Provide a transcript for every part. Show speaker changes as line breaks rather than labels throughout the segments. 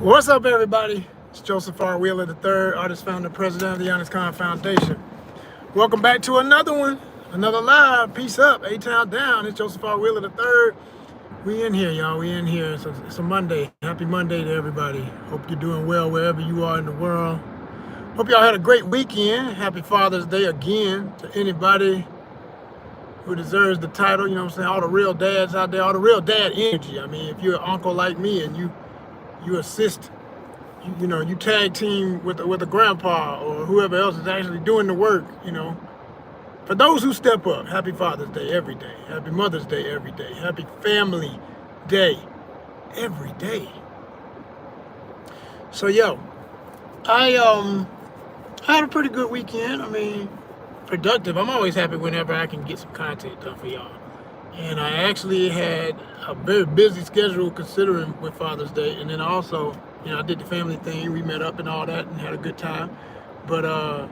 What's up, everybody? It's Joseph R. Wheeler III, artist, founder, president of the ONYXCON Foundation. Welcome back to another one, another live. Peace up, A-Town down. It's Joseph R. Wheeler III. We in here, y'all. We in here. It's a Monday. Happy Monday to everybody. Hope you're doing well wherever you are in the world. Hope y'all had a great weekend. Happy Father's Day again to anybody who deserves the title. You know what I'm saying? All the real dads out there, all the real dad energy. I mean, if you're an uncle like me and you assist, you tag team with a grandpa or whoever else is actually doing the work, For those who step up, happy Father's Day every day. Happy Mother's Day every day. Happy Family Day every day. So, I had a pretty good weekend. I mean, productive. I'm always happy whenever I can get some content done for y'all. And I actually had a very busy schedule considering with Father's Day. And then also, I did the family thing. We met up and all that and had a good time. But I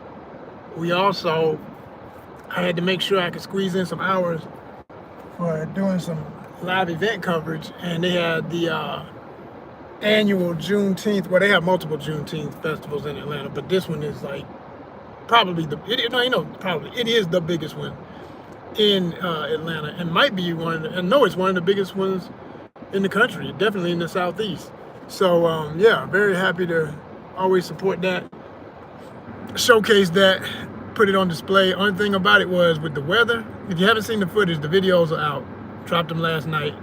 had to make sure I could squeeze in some hours for doing some live event coverage. And they had the annual Juneteenth, well, they have multiple Juneteenth festivals in Atlanta, but this one is like probably it is the biggest one in Atlanta, and might be it's one of the biggest ones in the country, definitely in the Southeast. So very happy to always support that, showcase that, put it on display. Only thing about it was with the weather, if you haven't seen the footage, the videos are out. Dropped them last night.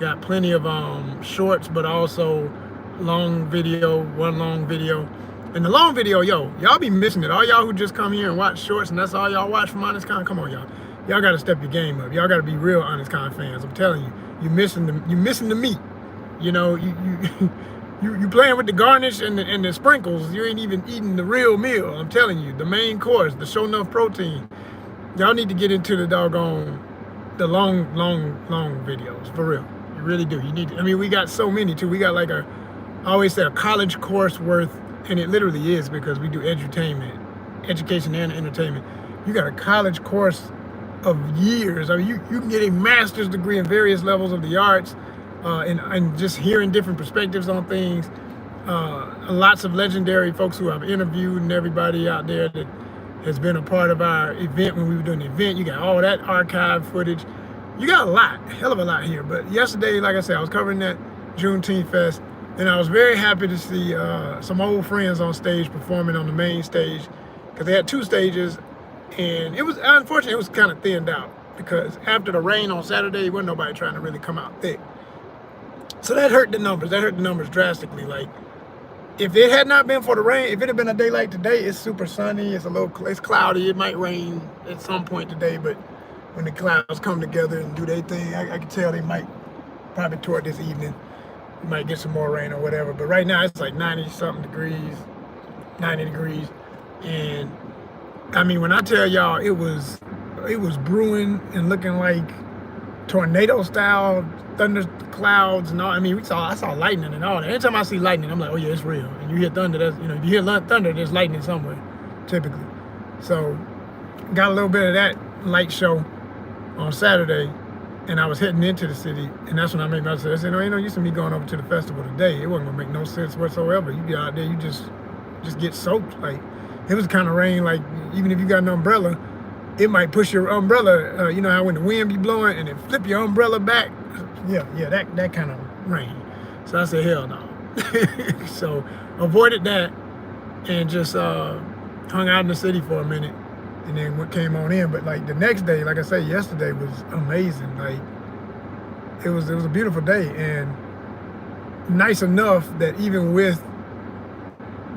Got plenty of shorts, but also one long video. And the long video, y'all be missing it. All y'all who just come here and watch shorts and that's all y'all watch from ONYXCON, come on, y'all. Y'all got to step your game up. Y'all got to be real ONYXCON fans. I'm telling you, you missing the meat. You playing with the garnish and the sprinkles. You ain't even eating the real meal. I'm telling you, the main course, the show enough protein. Y'all need to get into the the long videos, for real. You really do. You need to, we got so many too. We got like I always say a college course worth, and it literally is because we do edutainment, education and entertainment. You got a college course of years. You can get a master's degree in various levels of the arts, and just hearing different perspectives on things. Lots of legendary folks who I've interviewed and everybody out there that has been a part of our event when we were doing the event. You got all that archive footage. You got a hell of a lot here. But yesterday, like I said, I was covering that Juneteenth Fest, and I was very happy to see some old friends on stage performing on the main stage, because they had two stages, and unfortunately, it was kind of thinned out, because after the rain on Saturday, wasn't nobody trying to really come out thick. So that hurt the numbers. That hurt the numbers drastically. Like, if it had not been for the rain, if it had been a day like today, it's super sunny, it's cloudy, it might rain at some point today, but when the clouds come together and do their thing, I can tell they might, probably toward this evening, you might get some more rain or whatever. But right now it's like 90-something degrees, 90 degrees. And when I tell y'all it was brewing and looking like tornado style thunder clouds and all. I saw lightning and all that. Anytime I see lightning, I'm like, oh yeah, it's real. And you hear thunder, if you hear thunder, there's lightning somewhere, typically. So got a little bit of that light show on Saturday, and I was heading into the city, and that's when I made my decision. I said, ain't no use in me going over to the festival today. It wasn't gonna make no sense whatsoever. You get out there, you just get soaked. Like, it was kind of rain, like, even if you got an umbrella, it might push your umbrella, how when the wind be blowing and it flip your umbrella back. That kind of rain. So I said, hell no. So avoided that and just hung out in the city for a minute, and then what came on in. But like the next day, like I said, yesterday was amazing. Like, it was a beautiful day, and nice enough that even with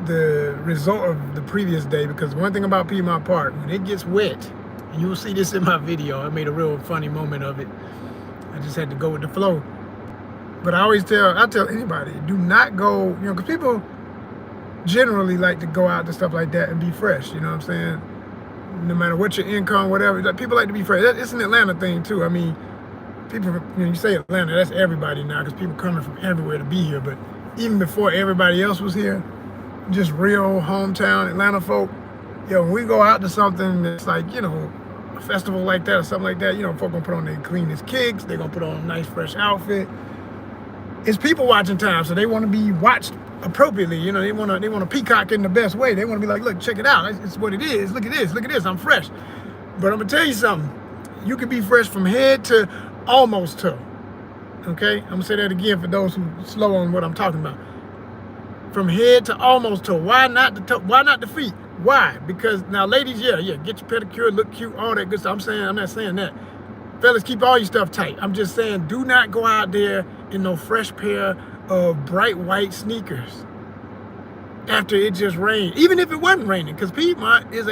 the result of the previous day, because one thing about Piedmont Park, when it gets wet, and you will see this in my video, I made a real funny moment of it. I just had to go with the flow. But I tell anybody, do not go, because people generally like to go out to stuff like that and be fresh, you know what I'm saying? No matter what your income, whatever, people like to be fresh. It's an Atlanta thing too. People, you say Atlanta, that's everybody now, because people coming from everywhere to be here. But even before everybody else was here, just real hometown Atlanta folk, when we go out to something that's like, a festival like that or something like that, folk gonna put on their cleanest kicks, they're gonna put on a nice fresh outfit. It's people watching time, so they want to be watched appropriately. You know, they want to peacock in the best way. They want to be like, look, check it out. It's what it is. Look at this. Look at this. I'm fresh. But I'm gonna tell you something. You can be fresh from head to almost toe. Okay, I'm gonna say that again for those who slow on what I'm talking about. From head to almost toe. Why not the toe? Why not the feet? Why? Because now, ladies, yeah, get your pedicure, look cute, all that good stuff. I'm not saying that. Fellas, keep all your stuff tight. I'm just saying, do not go out there in no fresh pair of bright white sneakers after it just rained, even if it wasn't raining, because Piedmont is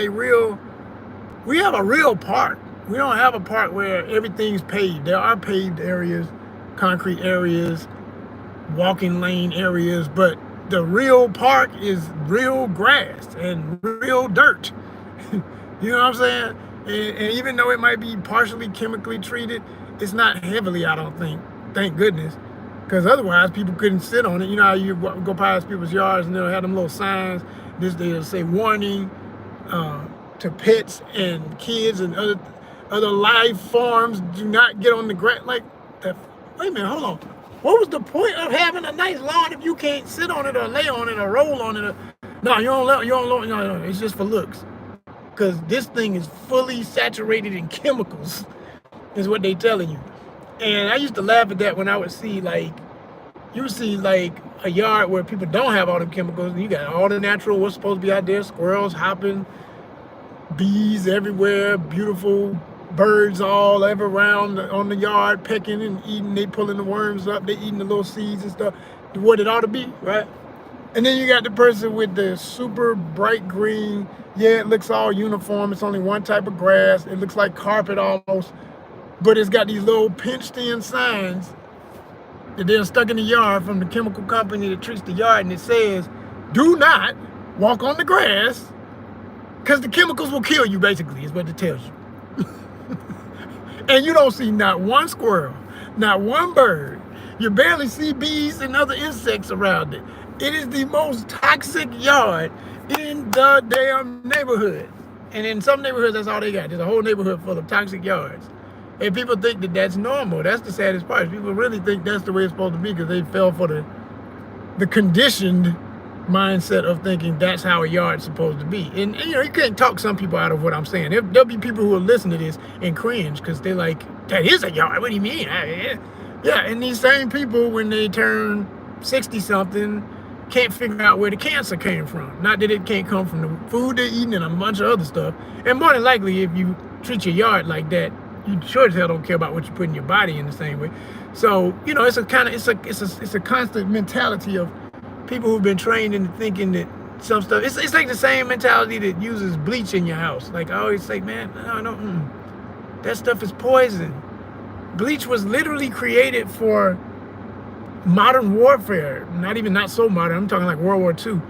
we have a real park. We don't have a park where everything's paved. There are paved areas, concrete areas, walking lane areas, but the real park is real grass and real dirt. You know what I'm saying? And even though it might be partially chemically treated, it's not heavily, I don't think. Thank goodness. Because otherwise, people couldn't sit on it. You know how you go past people's yards and they'll have them little signs. They'll say warning to pets and kids and other live farms. Do not get on the grass. Like, wait a minute, hold on. What was the point of having a nice lawn if you can't sit on it or lay on it or roll on it? No, no, it's just for looks. Because this thing is fully saturated in chemicals, is what they telling you. And I used to laugh at that when I would see, like, you see, like, a yard where people don't have all the chemicals, and you got all the natural, what's supposed to be out there, squirrels hopping, bees everywhere, beautiful birds all ever around on the yard, pecking and eating, they pulling the worms up, they eating the little seeds and stuff, what it ought to be, right? And then you got the person with the super bright green, yeah, it looks all uniform, it's only one type of grass, it looks like carpet almost, but it's got these little pinched in signs that they're stuck in the yard from the chemical company that treats the yard, and it says, do not walk on the grass, because the chemicals will kill you, basically, is what it tells you. And you don't see not one squirrel, not one bird. You barely see bees and other insects around it. It is the most toxic yard in the damn neighborhood. And in some neighborhoods, that's all they got. There's a whole neighborhood full of toxic yards. And people think that that's normal. That's the saddest part. People really think that's the way it's supposed to be because they fell for the conditioned mindset of thinking that's how a yard's supposed to be. And you know, you can't talk some people out of what I'm saying. There'll be people who will listen to this and cringe because they're like, that is a yard. What do you mean? Yeah, and these same people, when they turn 60-something, can't figure out where the cancer came from. Not that it can't come from the food they're eating and a bunch of other stuff. And more than likely, if you treat your yard like that, you sure as hell don't care about what you put in your body in the same way. So, you know, it's a constant mentality of people who've been trained into thinking that some stuff, it's like the same mentality that uses bleach in your house. Like I always say, man, that stuff is poison. Bleach was literally created for modern warfare. Not so modern. I'm talking like World War II.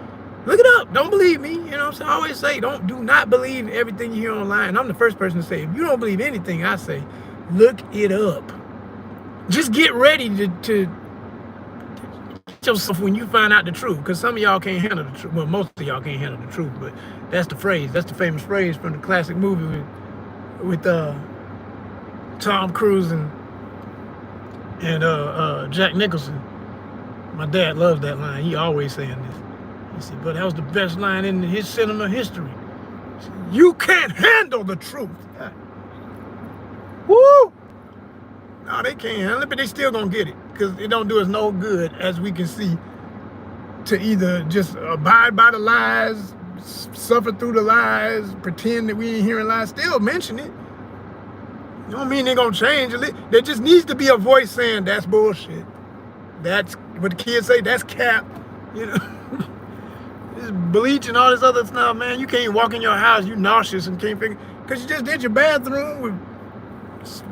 Look it up. Don't believe me. You know what I'm saying? I always say, do not believe everything you hear online. I'm the first person to say, if you don't believe anything I say, look it up. Just get ready to yourself when you find out the truth, because some of y'all can't handle the truth. Well, most of y'all can't handle the truth, but that's the phrase. That's the famous phrase from the classic movie with Tom Cruise and Jack Nicholson. My dad loves that line. He always saying this. He said, but that was the best line in his cinema history. Said, you can't handle the truth. Woo! No, they can't handle it, but they still gonna get it because it don't do us no good, as we can see, to either just abide by the lies, suffer through the lies, pretend that we ain't hearing lies, still mention it. You don't mean they're gonna change it. There just needs to be a voice saying that's bullshit. That's what the kids say, that's cap. You know, this bleach and all this other stuff, man. You can't walk in your house, you nauseous and can't figure, because you just did your bathroom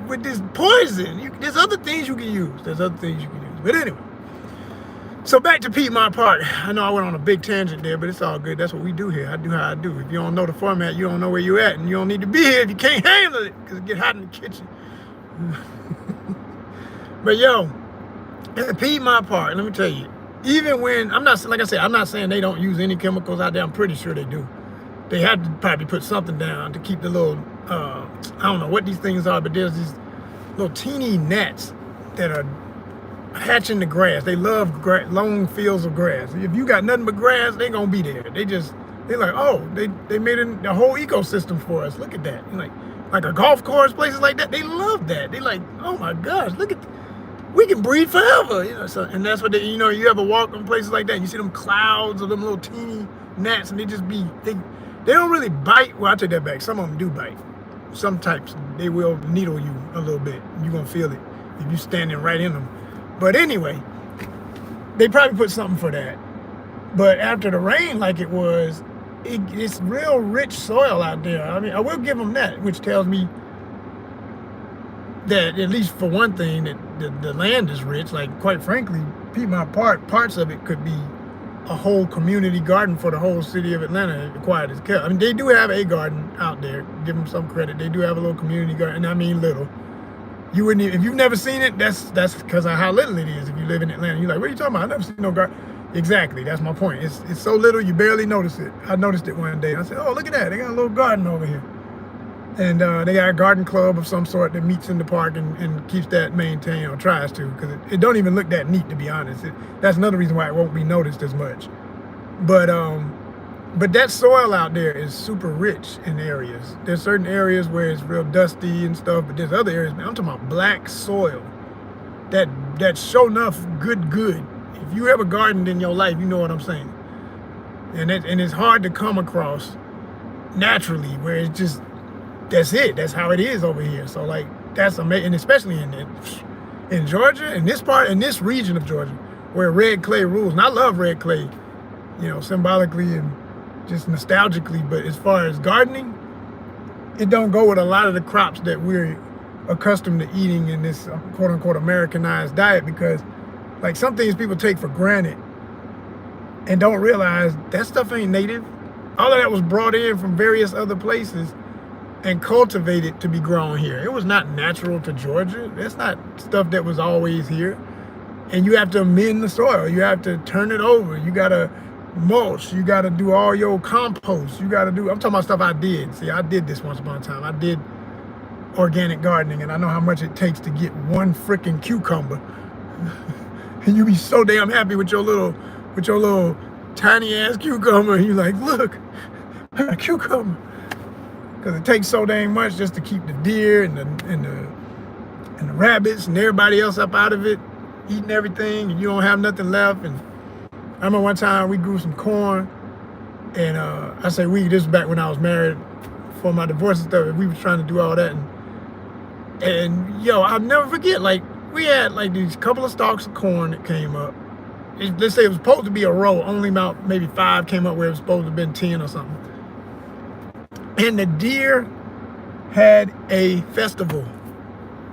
with this poison. There's other things you can use. But anyway, so back to Piedmont Park. I know I went on a big tangent there, but it's all good. That's what we do here. I do how I do. If you don't know the format, you don't know where you're at, and you don't need to be here if you can't handle it, because it get hot in the kitchen. But yo, at Piedmont Park, let me tell you, even when, I'm not saying they don't use any chemicals out there. I'm pretty sure they do. They had to probably put something down to keep the little, I don't know what these things are, but there's these little teeny gnats that are hatching the grass. They love long fields of grass. If you got nothing but grass, they gonna be there. They're like, oh, they made a whole ecosystem for us. Look at that. Like a golf course, places like that. They love that. They like, oh my gosh, look at, we can breathe forever. So, and that's what you ever walk in places like that, and you see them clouds of them little teeny gnats, and they don't really bite. Well, I take that back. Some of them do bite. Some types, they will needle you a little bit. You're gonna feel it if you're standing right in them. But anyway, they probably put something for that. But after the rain like it was, it's real rich soil out there. I mean, I will give them that, which tells me that, at least for one thing, that the land is rich. Like, quite frankly, Piedmont Park, parts of it could be a whole community garden for the whole city of Atlanta if quiet as kept. I mean, they do have a garden out there. Give them some credit. They do have a little community garden, and I mean little. You wouldn't even, if you've never seen it, that's because of how little it is. If you live in Atlanta, you're like, what are you talking about? I've never seen no garden. Exactly, that's my point. It's so little you barely notice it. I noticed it one day. I said, oh, look at that. They got a little garden over here. And they got a garden club of some sort that meets in the park and keeps that maintained, or tries to, because it don't even look that neat, to be honest. That's another reason why it won't be noticed as much. But that soil out there is super rich in areas. There's certain areas where it's real dusty and stuff, but there's other areas, man, I'm talking about black soil. That's sure enough good. If you ever gardened in your life, you know what I'm saying. And it's hard to come across naturally, where it's just, that's it. That's how it is over here. So like, that's amazing, and especially in Georgia, in this region of Georgia, where red clay rules. And I love red clay, symbolically and just nostalgically. But as far as gardening, it don't go with a lot of the crops that we're accustomed to eating in this quote unquote Americanized diet, because like some things people take for granted and don't realize that stuff ain't native. All of that was brought in from various other places and cultivated to be grown here. It was not natural to Georgia. That's not stuff that was always here. And you have to amend the soil. You have to turn it over. You gotta mulch. You gotta do all your compost. I'm talking about stuff I did. See, I did this once upon a time. I did organic gardening, and I know how much it takes to get one freaking cucumber. And you be so damn happy with your little tiny ass cucumber. And you're like, look, a cucumber. Because it takes so dang much just to keep the deer and the rabbits and everybody else up out of it, eating everything, and you don't have nothing left. And I remember one time we grew some corn, and I say we, this was back when I was married, for my divorce and stuff, and we was trying to do all that. And I'll never forget, like, we had like these couple of stalks of corn that came up. Let's say it was supposed to be a row, only about maybe 5 came up where it was supposed to have been 10 or something. And the deer had a festival.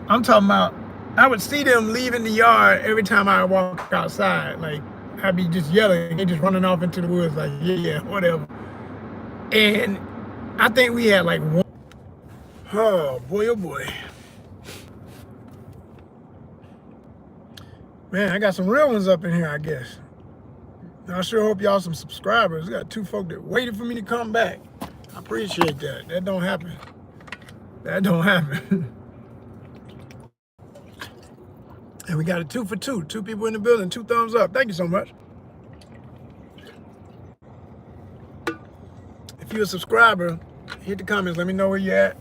I'm talking about, I would see them leaving the yard every time I walk outside. Like, I'd be just yelling, they just running off into the woods like, yeah, whatever. And I think we had like one. Oh boy. Man, I got some real ones up in here, I guess. I sure hope y'all some subscribers. I got 2 folk that waited for me to come back. I appreciate that. That don't happen. And we got a 2 for 2. 2 people in the building, 2 thumbs up. Thank you so much. If you're a subscriber, hit the comments. Let me know where you're at.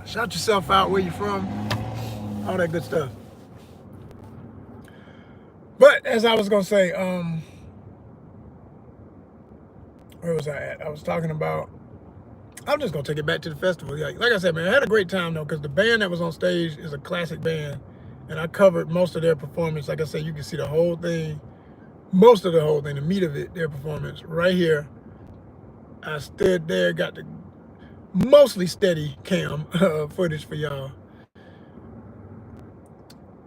Shout yourself out, where you're from. All that good stuff. But as I was going to say, where was I at? I was talking about, I'm just going to take it back to the festival. Like I said, man, I had a great time, though, because the band that was on stage is a classic band. And I covered most of their performance. Like I said, you can see the whole thing, most of the whole thing, the meat of it, their performance right here. I stood there, got the mostly steady cam footage for y'all.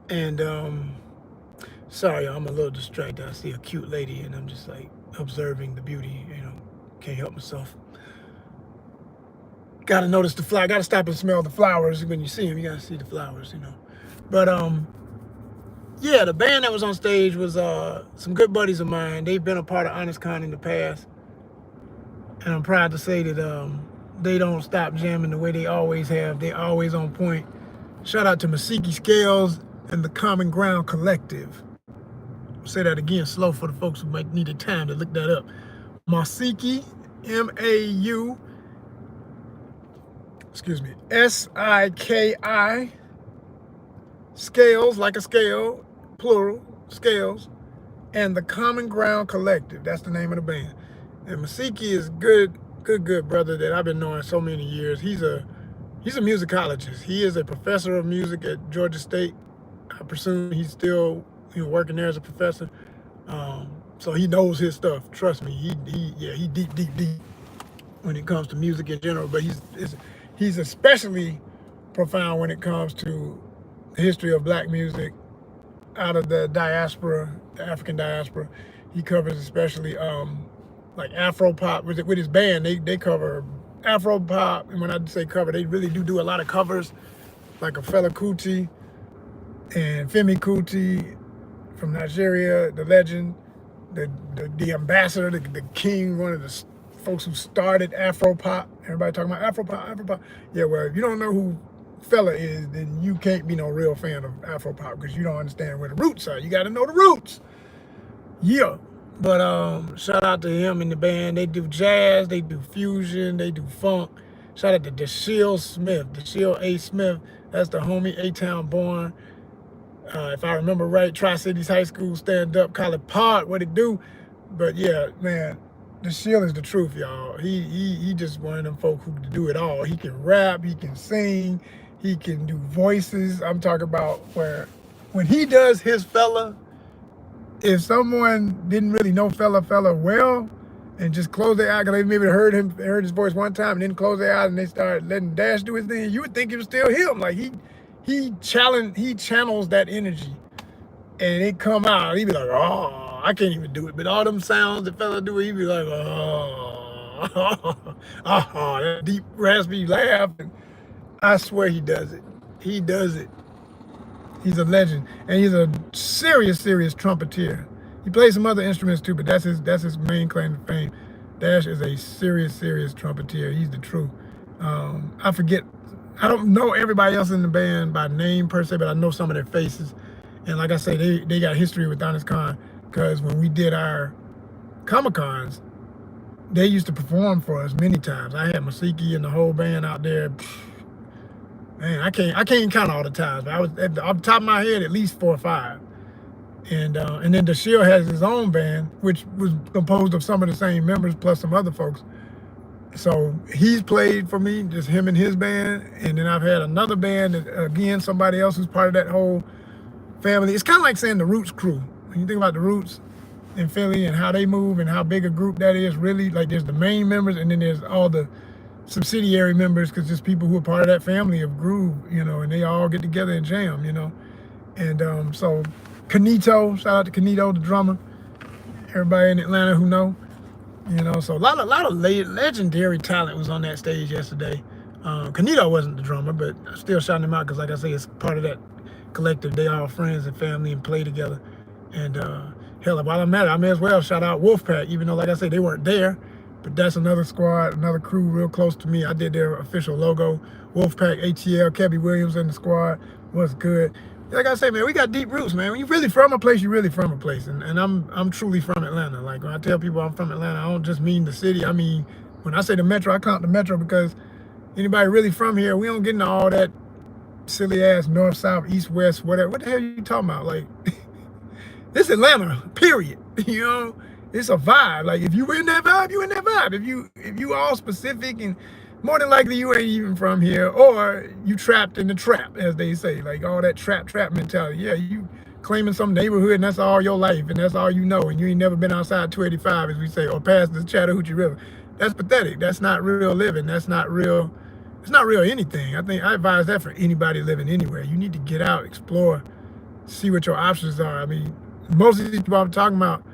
And sorry, I'm a little distracted. I see a cute lady and I'm just like observing the beauty, can't help myself. Gotta notice the flower, gotta stop and smell the flowers. When you see them, you gotta see the flowers, But yeah, the band that was on stage was some good buddies of mine. They've been a part of ONYXCON in the past. And I'm proud to say that they don't stop jamming the way they always have. They're always on point. Shout out to Masiki Scales and the Common Ground Collective. I'll say that again slow for the folks who might need the time to look that up. Masiki, M-A-U, S-I-K-I, Scales, like a scale, plural, Scales, and the Common Ground Collective. That's the name of the band. And Masiki is good brother that I've been knowing so many years. He's a musicologist. He is a professor of music at Georgia State. I presume he's still working there as a professor. So he knows his stuff. Trust me. He deep when it comes to music in general. But he's especially profound when it comes to the history of black music out of the diaspora, the African diaspora. He covers especially like Afro pop with his band. They cover Afro pop, and when I say cover, they really do a lot of covers, like a Fela Kuti and Femi Kuti from Nigeria, the legend, the ambassador, the king, one of the folks who started Afro pop. Everybody talking about Afro pop. Yeah, well, if you don't know who Fela is, then you can't be no real fan of Afro pop because you don't understand where the roots are. You got to know the roots. Yeah. But shout out to him and the band. They do jazz, they do fusion, they do funk. Shout out to Dashiell A. Smith. That's the homie, A-Town born. If I remember right, Tri-Cities High School, stand up, college part, what it do. But yeah, man, Dashiell is the truth, y'all. He just one of them folk who can do it all. He can rap, he can sing, he can do voices. I'm talking about where when he does his Fela, if someone didn't really know Fela well and just close their eye, because they maybe heard his voice one time and then close their eyes and they started letting Dash do his thing, you would think it was still him. Like he channels that energy and it come out. He'd be like, oh, I can't even do it. But all them sounds that Fela do, he'd be like, oh, that deep raspy laugh. And I swear he does it. He does it. He's a legend, and he's a serious trumpeter. He plays some other instruments too, but that's his main claim to fame. Dash is a serious trumpeter. He's the truth. I don't know everybody else in the band by name per se, but I know some of their faces. And like I say, they got history with ONYXCON because when we did our Comic-Cons, they used to perform for us many times. I had Masiki and the whole band out there. Man, I can't count all the times. But I was off the top of my head at least 4 or 5. And then Dashiell has his own band, which was composed of some of the same members plus some other folks. So he's played for me, just him and his band. And then I've had another band, again, somebody else who's part of that whole family. It's kind of like saying the Roots crew. When you think about the Roots in Philly and how they move and how big a group that is, really, like there's the main members and then there's all the subsidiary members, because just people who are part of that family of groove, and they all get together and jam, And so Canito, shout out to Canito, the drummer. Everybody in Atlanta who know, so a lot of legendary talent was on that stage yesterday. Canito wasn't the drummer, but I still shouting him out because, like I say, it's part of that collective. They all friends and family and play together. And hell, while I'm at it, I may as well shout out Wolfpack, even though, like I say, they weren't there. But that's another squad, another crew real close to me. I did their official logo. Wolfpack, ATL, Kebby Williams and the squad was good. Like I say, man, we got deep roots, man. When you're really from a place, you're really from a place. And I'm truly from Atlanta. Like when I tell people I'm from Atlanta, I don't just mean the city. I mean, when I say the metro, I count the metro because anybody really from here, we don't get into all that silly ass north, south, east, west, whatever. What the hell are you talking about? Like, this Atlanta, period. It's a vibe. Like if you in that vibe, you in that vibe. If you all specific, and more than likely you ain't even from here, or you trapped in the trap, as they say, like all that trap mentality. Yeah, you claiming some neighborhood and that's all your life and that's all you know, and you ain't never been outside 285, as we say, or past the Chattahoochee River. That's pathetic. That's not real living. That's not real. It's not real anything. I think I advise that for anybody living anywhere. You need to get out, explore, see what your options are. I mean, most of these people I'm talking about,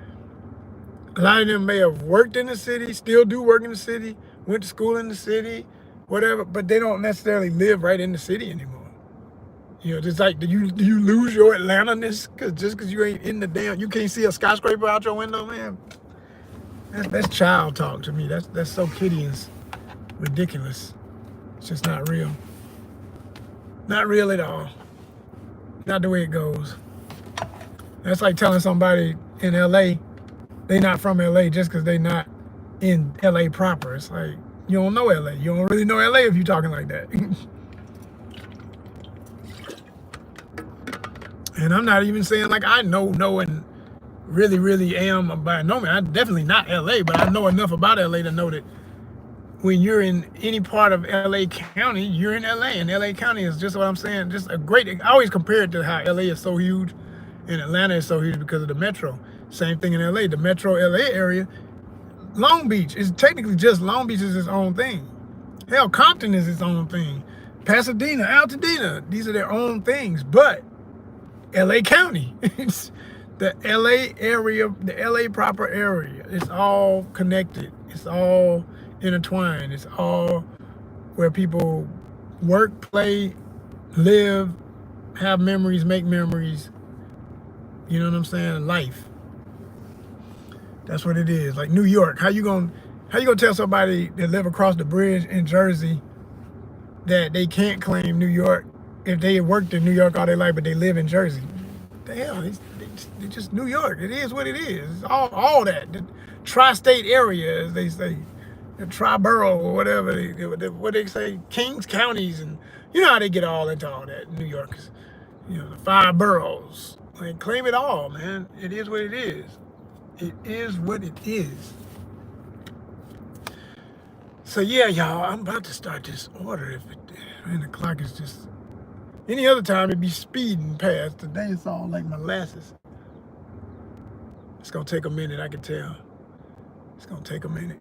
a lot of them may have worked in the city, still do work in the city, went to school in the city, whatever, but they don't necessarily live right in the city anymore. Just like, do you lose your Atlanta-ness just because you ain't in the damn, you can't see a skyscraper out your window, man? That's child talk to me. That's so kiddie and ridiculous. It's just not real. Not real at all. Not the way it goes. That's like telling somebody in LA they not from LA just because they not in LA proper. It's like, you don't know LA. You don't really know LA if you're talking like that. And I'm not even saying like I know and really am by no means. I'm definitely not LA, but I know enough about LA to know that when you're in any part of LA County, you're in LA, and LA County is just what I'm saying, just a great. I always compare it to how LA is so huge and Atlanta is so huge because of the metro. Same thing in LA, the metro LA area. Long Beach is technically just Long Beach is its own thing. Hell, Compton is its own thing. Pasadena, Altadena, these are their own things. But LA County, it's the LA area, the LA proper area. It's all connected. It's all intertwined. It's all where people work, play, live, have memories, make memories. You know what I'm saying? Life. That's what it is. Like New York. How you gonna tell somebody that live across the bridge in Jersey that they can't claim New York if they worked in New York all their life, but they live in Jersey? What the hell? They just New York. It is what it is. It's all that. The tri-state area, as they say, the tri-borough or whatever. What they say, Kings counties, and you know how they get all into all that. New Yorkers, you know, the 5 boroughs. Like, claim it all, man. It is what it is. It is what it is. So yeah, y'all, I'm about to start this order. And the clock is just, any other time it'd be speeding past. Today it's all like molasses. It's gonna take a minute, I can tell. It's gonna take a minute.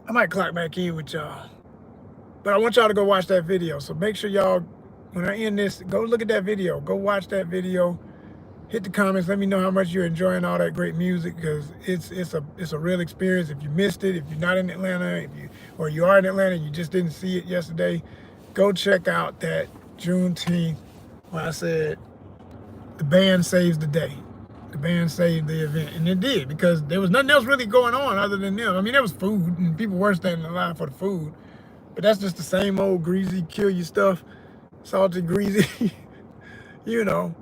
I might clock back in with y'all. But I want y'all to go watch that video. So make sure y'all, when I end this, go look at that video. Go watch that video. Hit the comments. Let me know how much you're enjoying all that great music, because it's a real experience. If you missed it, if you're not in Atlanta, or you are in Atlanta and you just didn't see it yesterday, go check out that Juneteenth when I said the band saves the day. The band saved the event, and it did, because there was nothing else really going on other than them. I mean, there was food, and people were standing in line for the food, but that's just the same old greasy, kill you stuff, salty, greasy, you know.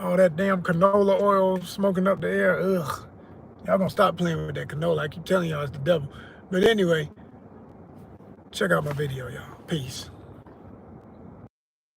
All that damn canola oil smoking up the air. Ugh. Y'all gonna stop playing with that canola. I keep telling y'all it's the devil. But anyway, check out my video, y'all. Peace.